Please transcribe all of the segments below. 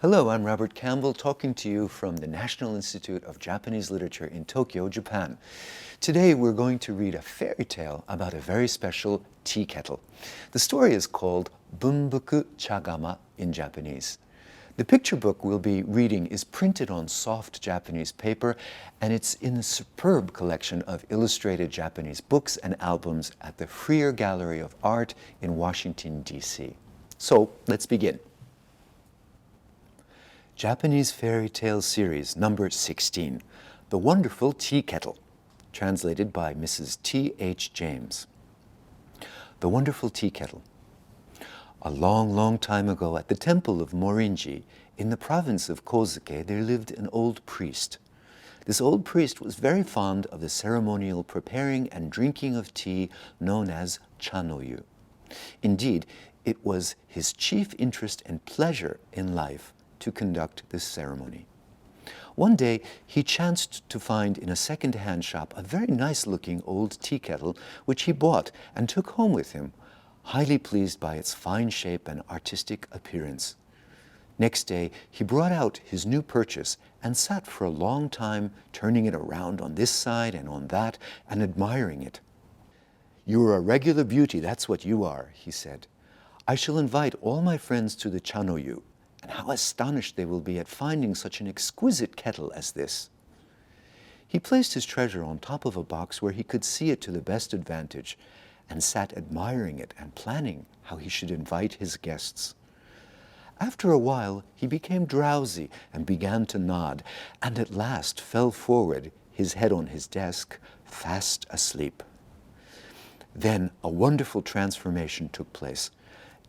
Hello, I'm Robert Campbell talking to you from the National Institute of Japanese Literature in Tokyo, Japan. Today we're going to read a fairy tale about a very special tea kettle. The story is called Bunbuku-Chagama in Japanese. The picture book we'll be reading is printed on soft Japanese paper, and it's in the superb collection of illustrated Japanese books and albums at the Freer Gallery of Art in Washington, D.C. So let's begin. Japanese Fairy Tale Series number 16, The Wonderful Tea Kettle, translated by Mrs. T.H. James. The Wonderful Tea Kettle. A long, long time ago at the temple of Morinji, in the province of Kozuke, there lived an old priest. This old priest was very fond of the ceremonial preparing and drinking of tea known as cha-no-yu. Indeed, it was his chief interest and pleasure in life to conduct this ceremony. One day, he chanced to find in a second-hand shop a very nice-looking old tea kettle, which he bought and took home with him, highly pleased by its fine shape and artistic appearance. Next day, he brought out his new purchase and sat for a long time turning it around on this side and on that and admiring it. "You're a regular beauty, that's what you are," he said. "I shall invite all my friends to the cha-no-yu, and how astonished they will be at finding such an exquisite kettle as this." He placed his treasure on top of a box where he could see it to the best advantage, and sat admiring it and planning how he should invite his guests. After a while, he became drowsy and began to nod, and at last fell forward, his head on his desk, fast asleep. Then a wonderful transformation took place.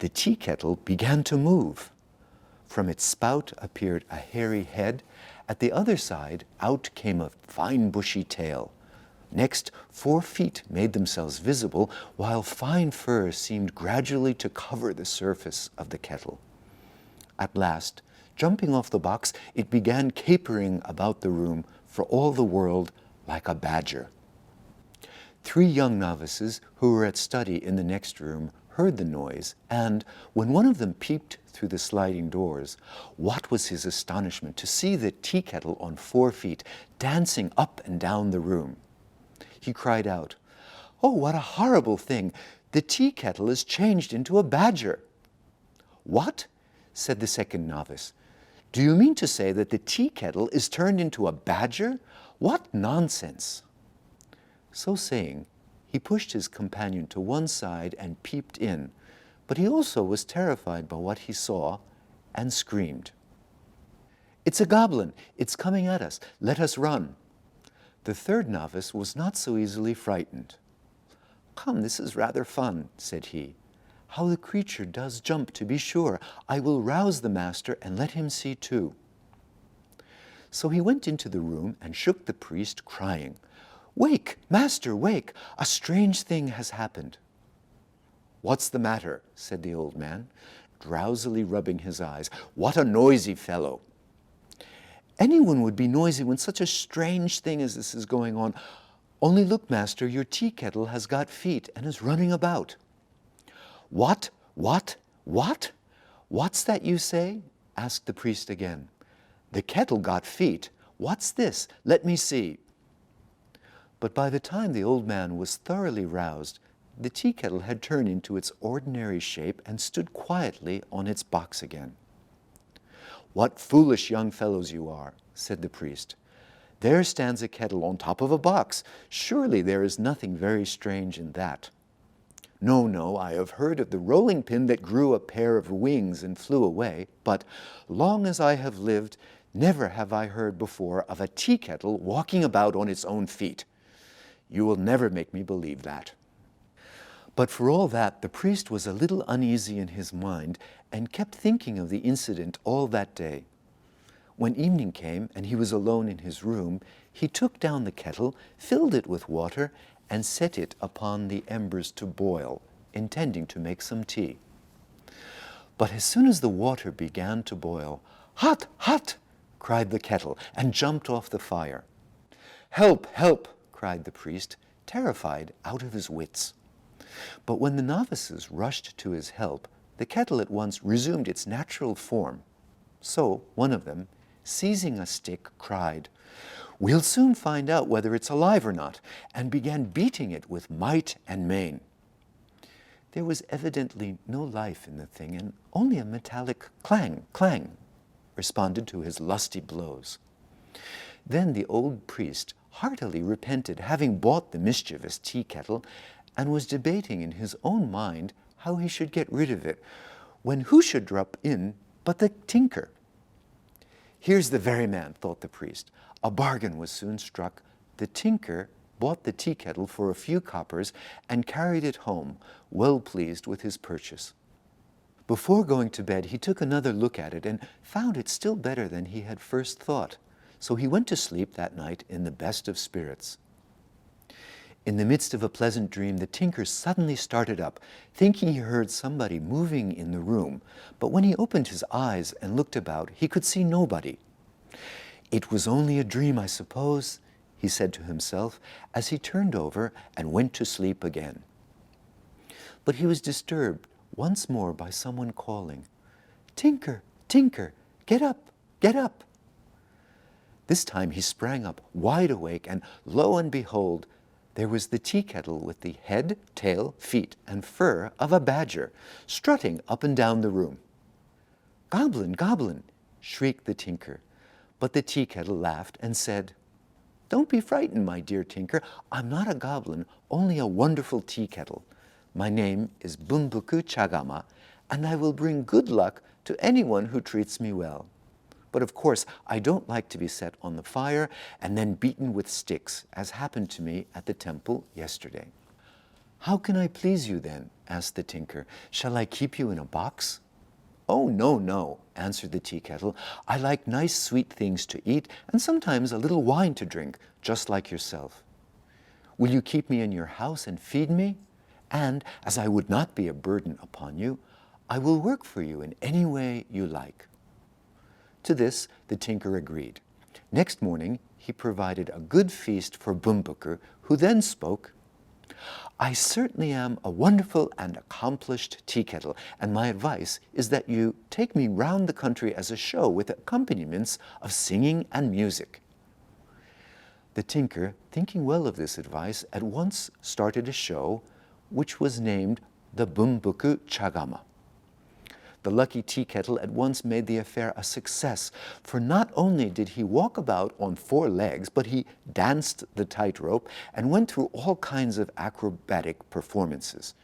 The tea kettle began to move. From its spout appeared a hairy head. At the other side, out came a fine bushy tail. Next, 4 feet made themselves visible, while fine fur seemed gradually to cover the surface of the kettle. At last, jumping off the box, it began capering about the room, for all the world like a badger. 3 young novices, who were at study in the next room, heard the noise, and when one of them peeped through the sliding doors, what was his astonishment to see the tea kettle on 4 feet, dancing up and down the room. He cried out, "Oh, what a horrible thing! The tea kettle is changed into a badger." "What?" said the second novice. "Do you mean to say that the tea kettle is turned into a badger? What nonsense!" So saying, he pushed his companion to one side and peeped in, but he also was terrified by what he saw and screamed. "It's a goblin! It's coming at us! Let us run!" The third novice was not so easily frightened. "Come, this is rather fun," said he. "How the creature does jump, to be sure! I will rouse the master and let him see too." So he went into the room and shook the priest, crying, "Wake, master, wake! A strange thing has happened." "What's the matter?" said the old man, drowsily rubbing his eyes. "What a noisy fellow!" "Anyone would be noisy when such a strange thing as this is going on. Only look, master, your tea kettle has got feet and is running about." What? What's that you say?" asked the priest again. "The kettle got feet? What's this? Let me see." But by the time the old man was thoroughly roused, the tea kettle had turned into its ordinary shape and stood quietly on its box again. "What foolish young fellows you are," said the priest. "There stands a kettle on top of a box. Surely there is nothing very strange in that." No, I have heard of the rolling pin that grew a pair of wings and flew away, but long as I have lived, never have I heard before of a tea kettle walking about on its own feet. You will never make me believe that." But for all that, the priest was a little uneasy in his mind and kept thinking of the incident all that day. When evening came and he was alone in his room, he took down the kettle, filled it with water, and set it upon the embers to boil, intending to make some tea. But as soon as the water began to boil, "Hot, hot!" cried the kettle, and jumped off the fire. "Help, help!" cried the priest, terrified out of his wits. But when the novices rushed to his help, the kettle at once resumed its natural form. So one of them, seizing a stick, cried, "We'll soon find out whether it's alive or not," and began beating it with might and main. There was evidently no life in the thing, and only a metallic clang, clang responded to his lusty blows. Then the old priest heartily repented having bought the mischievous tea kettle, and was debating in his own mind how he should get rid of it, when who should drop in but the tinker? Here's the very man, thought the priest. A bargain was soon struck. The tinker bought the tea kettle for a few coppers and carried it home, well pleased with his purchase. Before going to bed, he took another look at it and found it still better than he had first thought. So he went to sleep that night in the best of spirits. In the midst of a pleasant dream, the tinker suddenly started up, thinking he heard somebody moving in the room. But when he opened his eyes and looked about, he could see nobody. "It was only a dream, I suppose," he said to himself, as he turned over and went to sleep again. But he was disturbed once more by someone calling, "Tinker, tinker, get up, get up." This time he sprang up, wide awake, and lo and behold, there was the tea kettle with the head, tail, feet, and fur of a badger, strutting up and down the room. "Goblin, goblin!" shrieked the tinker. But the tea kettle laughed and said, "Don't be frightened, my dear tinker. I'm not a goblin, only a wonderful tea kettle. My name is Bunbuku-Chagama, and I will bring good luck to anyone who treats me well. But of course, I don't like to be set on the fire and then beaten with sticks, as happened to me at the temple yesterday." "How can I please you then?" asked the tinker. "Shall I keep you in a box?" "Oh, no, no," answered the tea kettle. "I like nice sweet things to eat and sometimes a little wine to drink, just like yourself. Will you keep me in your house and feed me? And as I would not be a burden upon you, I will work for you in any way you like." To this the tinker agreed. Next morning he provided a good feast for Bunbuku, who then spoke, "I certainly am a wonderful and accomplished tea kettle, and my advice is that you take me round the country as a show with accompaniments of singing and music." The tinker, thinking well of this advice, at once started a show which was named the Bunbuku-Chagama. The lucky tea kettle at once made the affair a success, for not only did he walk about on 4 legs, but he danced the tightrope and went through all kinds of acrobatic performances,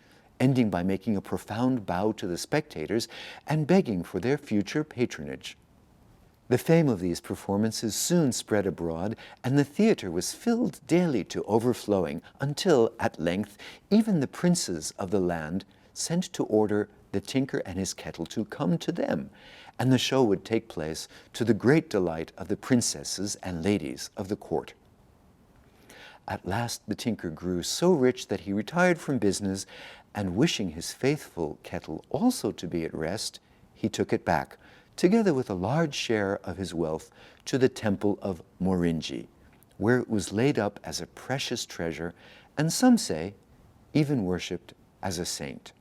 ending by making a profound bow to the spectators and begging for their future patronage. The fame of these performances soon spread abroad, and the theater was filled daily to overflowing, until, at length, even the princes of the land sent to order the tinker and his kettle to come to them, and the show would take place to the great delight of the princesses and ladies of the court. At last the tinker grew so rich that he retired from business, and wishing his faithful kettle also to be at rest, he took it back, together with a large share of his wealth, to the temple of Morinji, where it was laid up as a precious treasure, and some say even worshipped as a saint.